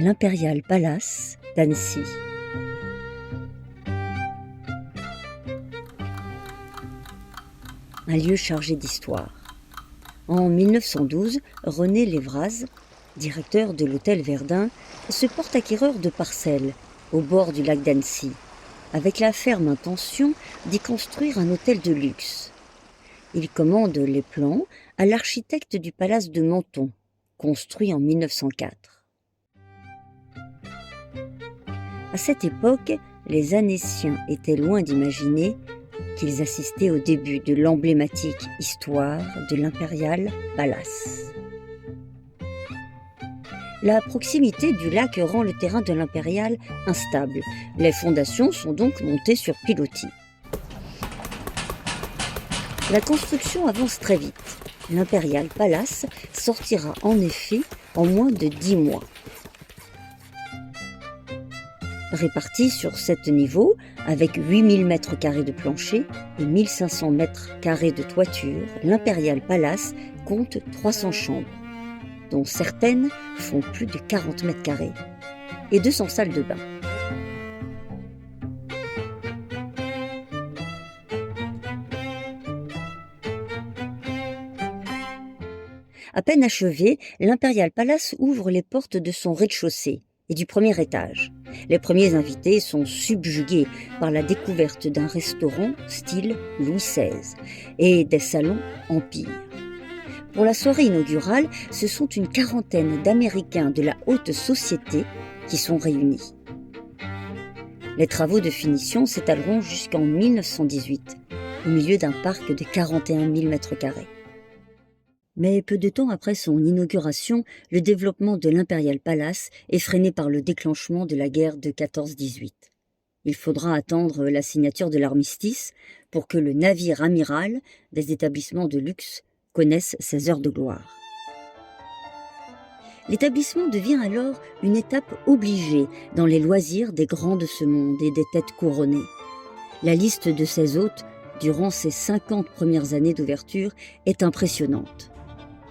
l'Imperial Palace d'Annecy. Un lieu chargé d'histoire. En 1912, René Lévraz, directeur de l'hôtel Verdun, se porte acquéreur de parcelles au bord du lac d'Annecy, avec la ferme intention d'y construire un hôtel de luxe. Il commande les plans à l'architecte du palace de Menton, construit en 1904. À cette époque, les Annéciens étaient loin d'imaginer qu'ils assistaient au début de l'emblématique histoire de l'Imperial Palace. La proximité du lac rend le terrain de l'Imperial instable. Les fondations sont donc montées sur pilotis. La construction avance très vite. L'Imperial Palace sortira en effet en moins de 10 mois. Réparti sur 7 niveaux, avec 8000 m² de plancher et 1500 m² de toiture, l'Imperial Palace compte 300 chambres, dont certaines font plus de 40 m², et 200 salles de bain. À peine achevé, l'Imperial Palace ouvre les portes de son rez-de-chaussée et du premier étage. Les premiers invités sont subjugués par la découverte d'un restaurant style Louis XVI et des salons Empire. Pour la soirée inaugurale, ce sont une quarantaine d'Américains de la haute société qui sont réunis. Les travaux de finition s'étaleront jusqu'en 1918, au milieu d'un parc de 41 000 m². Mais peu de temps après son inauguration, le développement de l'Imperial Palace est freiné par le déclenchement de la guerre de 14-18. Il faudra attendre la signature de l'armistice pour que le navire amiral des établissements de luxe connaisse ses heures de gloire. L'établissement devient alors une étape obligée dans les loisirs des grands de ce monde et des têtes couronnées. La liste de ses hôtes, durant ses 50 premières années d'ouverture, est impressionnante.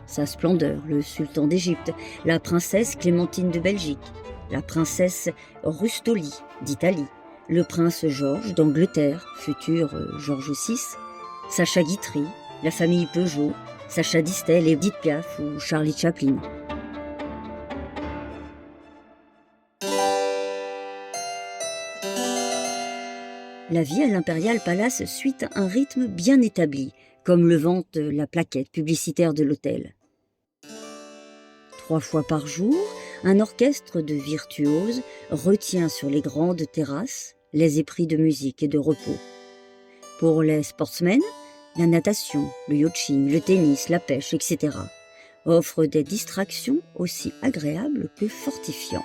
Sa splendeur, le sultan d'Égypte, la princesse Clémentine de Belgique, la princesse Rustoli d'Italie, le prince Georges d'Angleterre, futur Georges VI, Sacha Guitry, la famille Peugeot, Sacha Distel, Edith Piaf ou Charlie Chaplin. La vie à l'Imperial Palace suit un rythme bien établi, comme le vante la plaquette publicitaire de l'hôtel. 3 fois par jour, un orchestre de virtuoses retient sur les grandes terrasses les épris de musique et de repos. Pour les sportsmen, la natation, le yachting, le tennis, la pêche, etc. offrent des distractions aussi agréables que fortifiantes.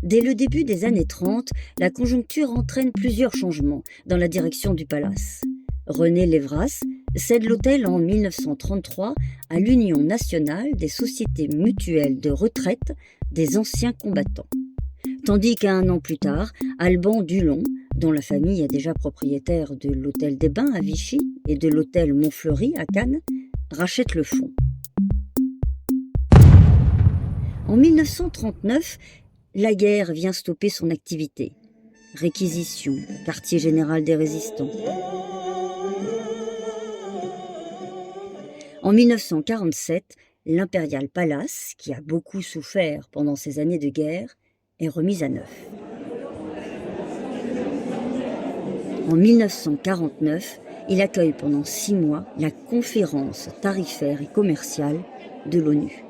Dès le début des années 30, la conjoncture entraîne plusieurs changements dans la direction du palace. René Lévraz cède l'hôtel en 1933 à l'Union nationale des sociétés mutuelles de retraite des anciens combattants. Tandis qu'un an plus tard, Alban Dulon, dont la famille est déjà propriétaire de l'hôtel des Bains à Vichy et de l'hôtel Montfleury à Cannes, rachète le fonds. En 1939, la guerre vient stopper son activité. Réquisition, quartier général des résistants. En 1947, l'Imperial Palace, qui a beaucoup souffert pendant ces années de guerre, est remise à neuf. En 1949, il accueille pendant 6 mois la conférence tarifaire et commerciale de l'ONU.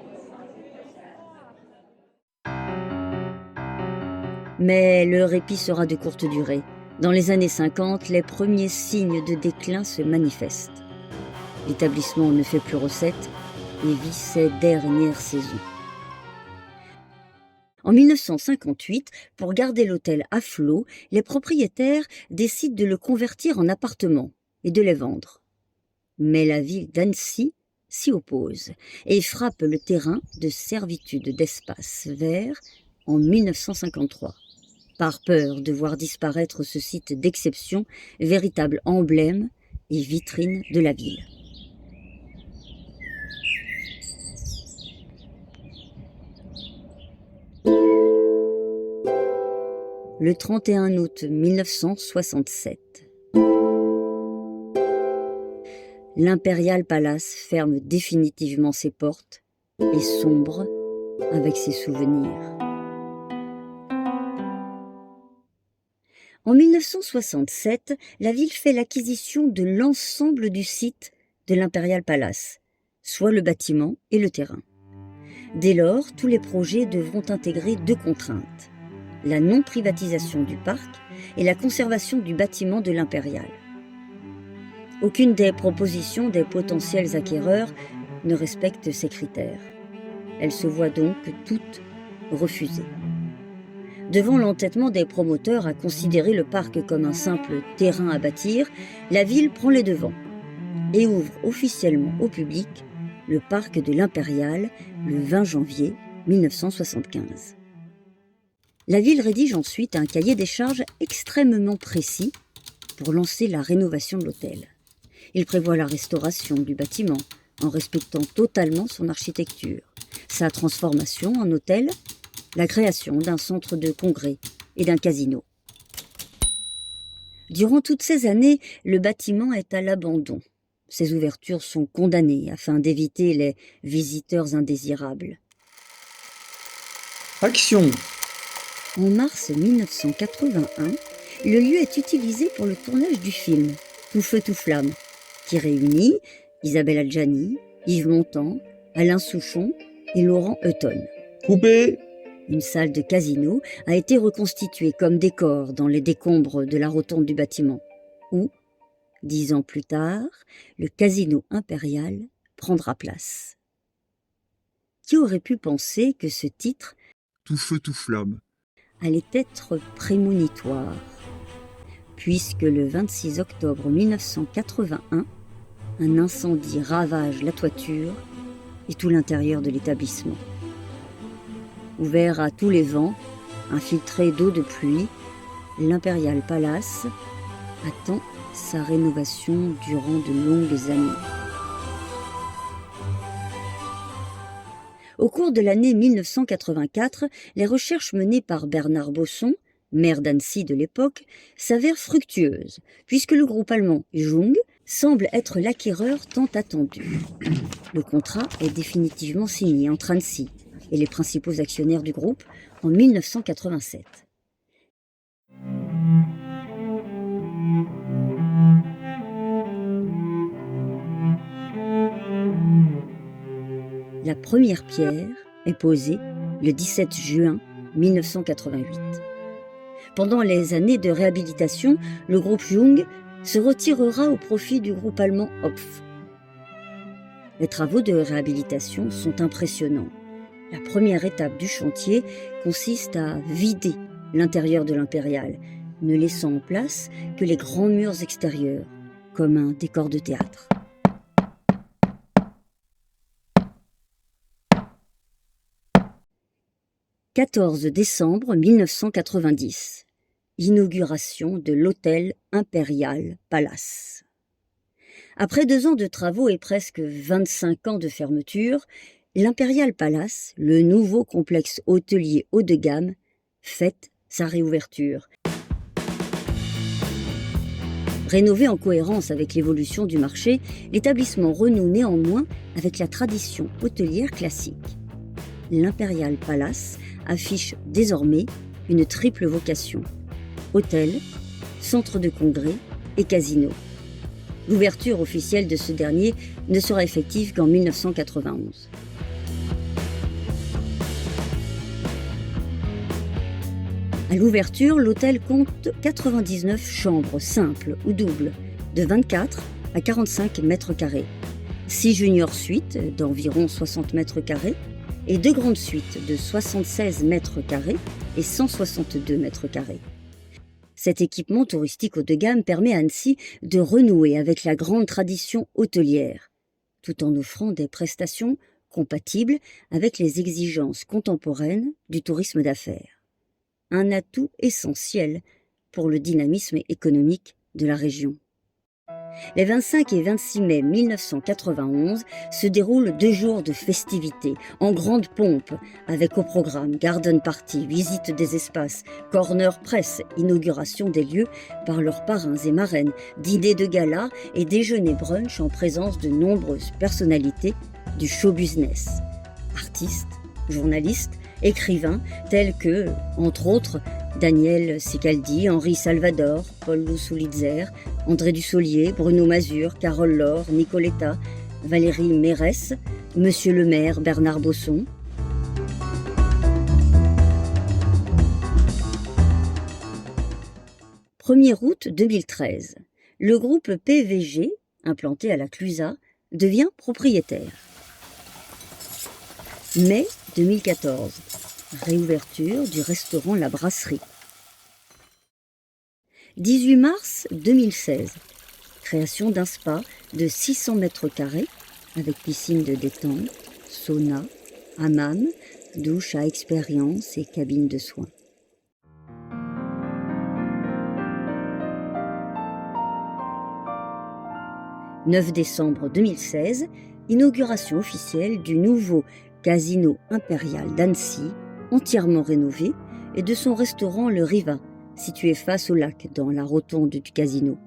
Mais le répit sera de courte durée. Dans les années 50, les premiers signes de déclin se manifestent. L'établissement ne fait plus recette et vit ses dernières saisons. En 1958, pour garder l'hôtel à flot, les propriétaires décident de le convertir en appartement et de les vendre. Mais la ville d'Annecy s'y oppose et frappe le terrain de servitude d'espace vert en 1953. Par peur de voir disparaître ce site d'exception, véritable emblème et vitrine de la ville. le 31 août 1967. L'Imperial Palace ferme définitivement ses portes et sombre avec ses souvenirs. En 1967, la ville fait l'acquisition de l'ensemble du site de l'Imperial Palace, soit le bâtiment et le terrain. Dès lors, tous les projets devront intégrer deux contraintes: la non-privatisation du parc et la conservation du bâtiment de l'Imperial. Aucune des propositions des potentiels acquéreurs ne respecte ces critères. Elles se voient donc toutes refusées. Devant l'entêtement des promoteurs à considérer le parc comme un simple terrain à bâtir, la ville prend les devants et ouvre officiellement au public le parc de l'Imperial le 20 janvier 1975. La ville rédige ensuite un cahier des charges extrêmement précis pour lancer la rénovation de l'hôtel. Il prévoit la restauration du bâtiment en respectant totalement son architecture, sa transformation en hôtel, la création d'un centre de congrès et d'un casino. Durant toutes ces années, le bâtiment est à l'abandon. Ses ouvertures sont condamnées afin d'éviter les visiteurs indésirables. Action! En mars 1981, le lieu est utilisé pour le tournage du film Tout feu, tout flamme, qui réunit Isabelle Adjani, Yves Montand, Alain Souchon et Laurent Hutton. Coupé! Une salle de casino a été reconstituée comme décor dans les décombres de la rotonde du bâtiment, où, 10 ans plus tard, le casino impérial prendra place. Qui aurait pu penser que ce titre, Tout feu, tout flamme, allait être prémonitoire, puisque le 26 octobre 1981, un incendie ravage la toiture et tout l'intérieur de l'établissement. Ouvert à tous les vents, infiltré d'eau de pluie, l'Imperial Palace attend sa rénovation durant de longues années. Au cours de l'année 1984, les recherches menées par Bernard Bosson, maire d'Annecy de l'époque, s'avèrent fructueuses, puisque le groupe allemand Jung semble être l'acquéreur tant attendu. Le contrat est définitivement signé entre Annecy et les principaux actionnaires du groupe en 1987. La première pierre est posée le 17 juin 1988. Pendant les années de réhabilitation, le groupe Jung se retirera au profit du groupe allemand Hopf. Les travaux de réhabilitation sont impressionnants. La première étape du chantier consiste à vider l'intérieur de l'Impérial, ne laissant en place que les grands murs extérieurs, comme un décor de théâtre. « 14 décembre 1990. Inauguration de l'hôtel Imperial Palace. Après 2 ans de travaux et presque 25 ans de fermeture, l'Imperial Palace, le nouveau complexe hôtelier haut de gamme, fête sa réouverture. Rénové en cohérence avec l'évolution du marché, l'établissement renoue néanmoins avec la tradition hôtelière classique. L'Imperial Palace affiche désormais une triple vocation: hôtel, centre de congrès et casino. L'ouverture officielle de ce dernier ne sera effective qu'en 1991. À l'ouverture, l'hôtel compte 99 chambres simples ou doubles, de 24 à 45 mètres carrés, 6 junior suites d'environ 60 mètres carrés et 2 grandes suites de 76 mètres carrés et 162 mètres carrés. Cet équipement touristique haut de gamme permet à Annecy de renouer avec la grande tradition hôtelière, tout en offrant des prestations compatibles avec les exigences contemporaines du tourisme d'affaires. Un atout essentiel pour le dynamisme économique de la région. Les 25 et 26 mai 1991 se déroulent 2 jours de festivités, en grande pompe, avec au programme garden party, visite des espaces, corner presse, inauguration des lieux par leurs parrains et marraines, dîner de gala et déjeuner brunch en présence de nombreuses personnalités du show business. Artistes, journalistes, écrivains tels que, entre autres, Daniel Sicaldi, Henri Salvador, Paul Lousoulitzer, André Dussolier, Bruno Mazur, Carole Laure, Nicoletta, Valérie Mérès, Monsieur le maire Bernard Bosson. « 1er août 2013. Le groupe PVG, implanté à la Clusaz, devient propriétaire. Mai 2014. Réouverture du restaurant La Brasserie. 18 mars 2016. Création d'un spa de 600 mètres carrés avec piscine de détente, sauna, hammam, douche à expérience et cabine de soins. « 9 décembre 2016, inauguration officielle du nouveau Casino Impérial d'Annecy, entièrement rénové, et de son restaurant Le Riva, situé face au lac dans la rotonde du casino.